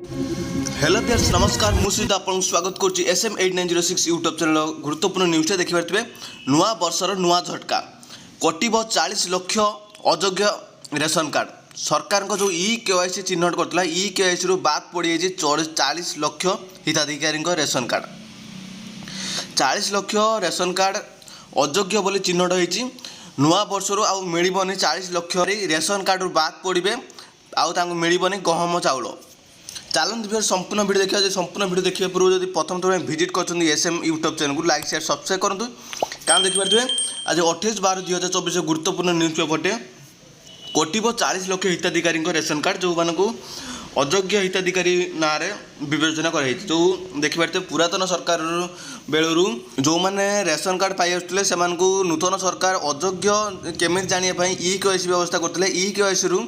Hello viewers नमस्कार मुझे आपको स्वागत करुच्ची SM 8906 यूट्यूब चैनल गुरुत्वपूर्ण न्यूज़ देखि पारे नुआ वर्षर नुआ झटका कटिब 40 लाख अयोग्य रेशन कार्ड सरकार को जो EKYC चिन्हट करता EKYC रु बाद पड़ जाए 40 लाख हिताधिकारी ration card 40 lakh ration card अयोग्य बोली चिन्हट होती नुआ वर्षर आउ मिलबनी 40 लाख रेशन कार्ड रु बाद पड़े आउ मिलबनी गहम चाउल चलते फिर संपूर्ण वीडियो देखा संपूर्ण वीडियो देखा पूर्व जब प्रथम थोड़ा विजिट कर SM यूट्यूब चैनल को लाइक शेयर सब्सक्राइब करूँ कारण देखिए आज 28/12/2024 गुरुत्वपूर्ण न्यूज पेपरटे कटिब 40 लाख हिताधिकारी रेशन कार्ड जो मानू अयोग्य हिताधिकारी ना विवेचना कर जो देखिए पुरातन सरकार बेलू जो मैंने रेशन कार्ड पाई आसुले से नूतन सरकार अयोग्य केमी जानापी EKYC व्यवस्था करते EKYC रु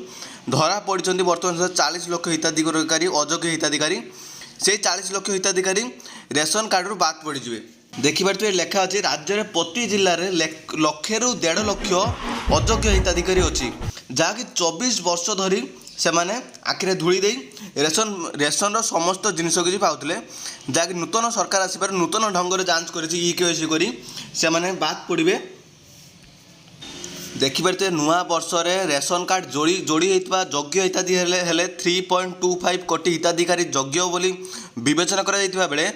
धरा पड़ी बर्तमान 40 लाख हिताधिकारी अयोग्य हिताधिकारी से 40 लाख हिताधिकारी रेशन कार्ड रु बाद पड़ जाए देखिए लेखा अच्छे राज्य में प्रति जिले में 1 लक्ष रु 1.5 लाख अयोग्य हिताधिकारी अच्छी जहाँकि 24 वर्ष धरी से मैंने आखिरे धूली दे रेशन समस्त जिनस किसी पाते जहाँकि नूतन सरकार आसपार नूतन ढंग से जांच कर EKYC करी से मैंने बाद पड़े देखिए नुआ वर्ष में रेशन कार्ड जोड़ी होता योग्य हिताधिकारी 3.25 कोटी हिताधिकारी योग्य बोली विवेचना करा बेले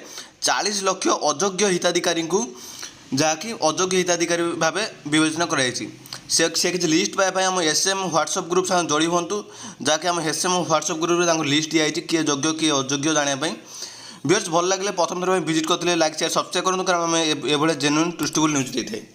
40 लाख अयोग्य हिताधिकारी को जहाँकि अयोग्य हिताधिकारी भाव विवेचना कराई से किसी लिस्ट पाइबा आम SM व्हाट्सएप ग्रुप साथ जोड़ी हूँ जहाँकि आम SM व्हाट्सएप ग्रुप में लिस्ट दिखाई किए योग्य किए अयोग्य जानापी व्यूअर्स भल लगे प्रथम थर विजिट करते लाइक शेयर सब्सक्राइब करूँ कारण आम ये जेन्युइन ट्रुथफुल न्यूज देते हैं।